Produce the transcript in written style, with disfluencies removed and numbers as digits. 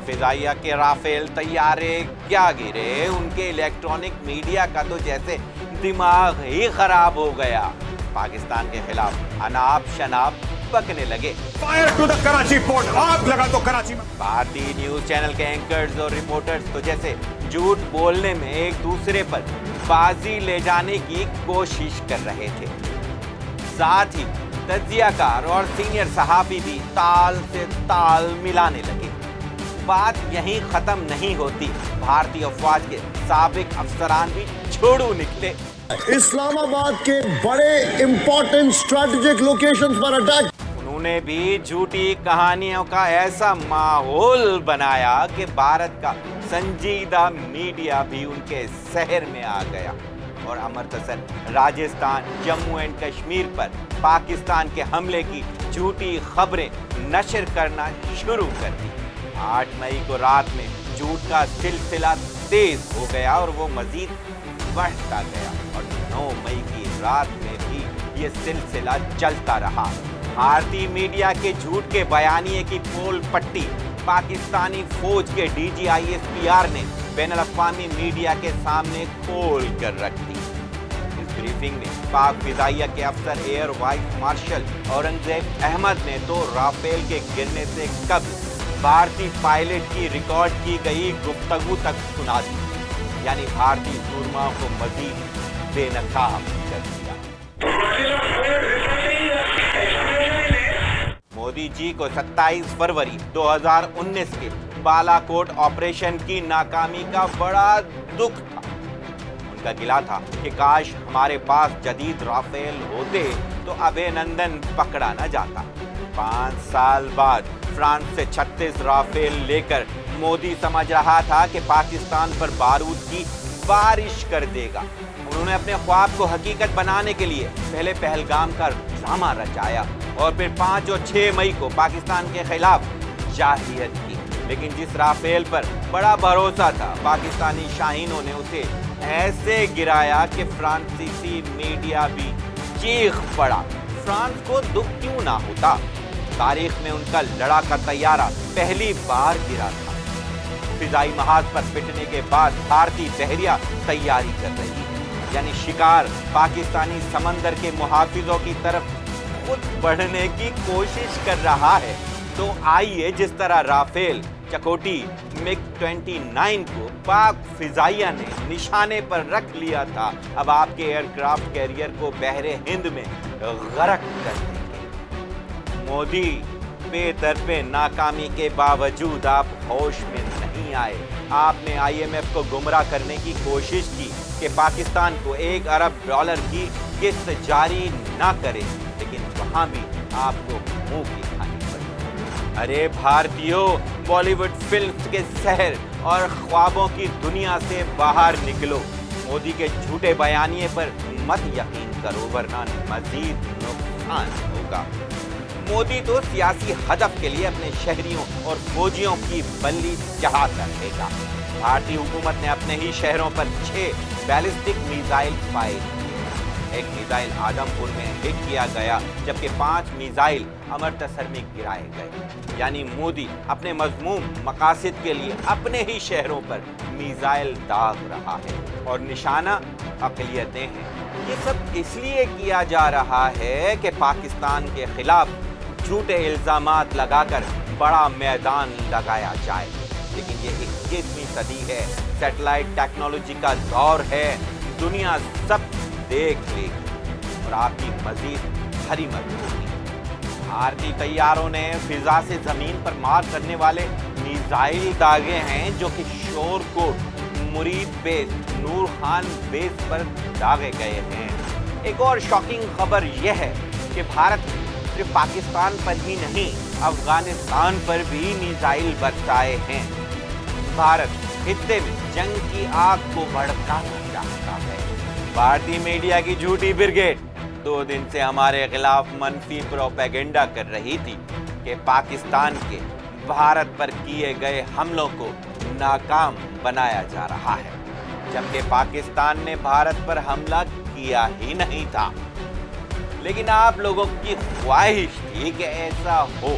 فضائیہ کے رافیل طیارے کیا گرے، ان کے الیکٹرانک میڈیا کا تو جیسے دماغ ہی خراب ہو گیا۔ پاکستان کے خلاف اناپ شناپ پکنے لگے۔ Fire to the Karachi port, آگ لگا تو کراچی میں۔ بھارتی نیوز چینل کے اینکرز اور رپورٹرز تو جیسے جھوٹ بولنے میں ایک دوسرے پر بازی لے جانے کی کوشش کر رہے تھے۔ ساتھ ہی تجزیہ کار اور سینئر صحافی بھی تال سے تال ملانے لگے۔ بات یہیں ختم نہیں ہوتی، بھارتی افواج کے سابق افسران بھی چھوڑو نکلے۔ اسلام آباد کے بڑے امپورٹنٹ اسٹریٹجک لوکیشنز پر اٹیک۔ انہوں نے بھی جھوٹی کہانیوں کا ایسا ماحول بنایا کہ بھارت کا سنجیدہ میڈیا بھی ان کے سحر میں آ گیا اور امرتسر راجستھان، جموں اینڈ کشمیر پر پاکستان کے حملے کی جھوٹی خبریں نشر کرنا شروع کر دی۔ 8 مئی کو رات میں جھوٹ کا سلسلہ تیز ہو گیا اور وہ مزید بڑھتا گیا، اور 9 مئی کی رات میں بھی یہ سلسلہ چلتا رہا۔ بھارتی میڈیا کے جھوٹ کے بیانیے کی پول پٹی پاکستانی فوج کے D G I S P R نے بین الاقوامی میڈیا کے سامنے کھول کر رکھ دی۔ اس بریفنگ میں پاک فضائیہ کے افسر air vice marshal Aurangzeb Ahmed نے تو رافیل کے گرنے سے قبل بھارتی پائلٹ کی ریکارڈ کی گئی گفتگو تک سنا دی، یعنی بھارتی سورماؤں کو مزید بے نقاب کر دیا۔ مودی جی کو 27 فروری 2019 کے بالا کوٹ آپریشن کی ناکامی کا بڑا دکھ تھا۔ ان کا گلہ تھا کہ کاش ہمارے پاس جدید رافیل ہوتے تو ابے نندن پکڑا نہ جاتا۔ 5 سال بعد فرانس سے 36 رافیل لے کر مودی سمجھ رہا تھا کہ پاکستان پر بارود کی بارش کر دے گا۔ انہوں نے اپنے خواب کو حقیقت بنانے کے لیے پہلے پہلگام کا ڈرامہ رچایا اور پھر 5 اور 6 مئی کو پاکستان کے خلاف جارحیت کی، لیکن جس رافیل پر بڑا بھروسہ تھا پاکستانی شاہینوں نے اسے ایسے گرایا کہ فرانسیسی میڈیا بھی چیخ پڑا۔ فرانس کو دکھ کیوں نہ ہوتا، تاریخ میں ان کا لڑاکا طیارہ پہلی بار گرا تھا۔ فضائی محاذ پر پٹنے کے بعد بھارتی بحریہ تیاری کر رہی ہے، یعنی شکار پاکستانی سمندر کے محافظوں کی طرف خود بڑھنے کی کوشش کر رہا ہے۔ تو آئیے، جس طرح رافیل چکوٹی مگ 29 کو پاک فضائیہ نے نشانے پر رکھ لیا تھا، اب آپ کے ایئر کرافٹ کیریئر کو بحر ہند میں غرق کر دیں گے۔ مودی بے طرفِ ناکامی کے باوجود آپ ہوش میں نہیں آئے۔ آپ نے آئی ایم ایف کو گمراہ کرنے کی کوشش کی کہ پاکستان کو $1 ارب کی قسط جاری نہ کرے، لیکن وہاں بھی آپ کو منہ کی کھانی پڑی۔ ارے بھارتیوں، بالی ووڈ فلمز کے سحر اور خوابوں کی دنیا سے باہر نکلو۔ مودی کے جھوٹے بیانیے پر مت یقین کرو، ورنہ مزید نقصان ہوگا۔ مودی تو سیاسی ہدف کے لیے اپنے شہریوں اور فوجیوں کی بلی چڑھاتا رہے گا۔ بھارتی حکومت نے اپنے ہی شہروں پر 6 بیلسٹک میزائل فائر کیے۔ ایک میزائل آدم پور میں ہٹ کیا گیا، جبکہ 5 میزائل امرتسر میں گرائے گئے۔ یعنی مودی اپنے مذموم مقاصد کے لیے اپنے ہی شہروں پر میزائل داغ رہا ہے، اور نشانہ اقلیتیں ہیں۔ یہ سب اس لیے کیا جا رہا ہے کہ پاکستان کے خلاف جھوٹے الزامات لگا کر بڑا میدان لگایا جائے، لیکن یہ 21ویں صدی ہے، سیٹلائٹ ٹیکنالوجی کا دور ہے، دنیا سب دیکھ لے گی اور آپ کی مزید ہری مت ہوگی۔ بھارتی طیاروں نے فضا سے زمین پر مار کرنے والے میزائل داغے ہیں، جو کہ شور کوٹ، مرید بیس، نور خان بیس پر داغے گئے ہیں۔ ایک اور شاکنگ خبر یہ ہے کہ بھارت صرف پاکستان پر ہی نہیں، افغانستان پر بھی میزائل برسائے ہیں۔ بھارت خطے میں جنگ کی آگ کو بھڑکانا چاہتا ہے۔ بھارتی میڈیا کی جھوٹی برگیڈ 2 دن سے ہمارے خلاف منفی پروپیگنڈا کر رہی تھی کہ پاکستان کے بھارت پر کیے گئے حملوں کو ناکام بنایا جا رہا ہے، جبکہ پاکستان نے بھارت پر حملہ کیا ہی نہیں تھا۔ لیکن آپ لوگوں کی خواہش تھی کہ ایسا ہو،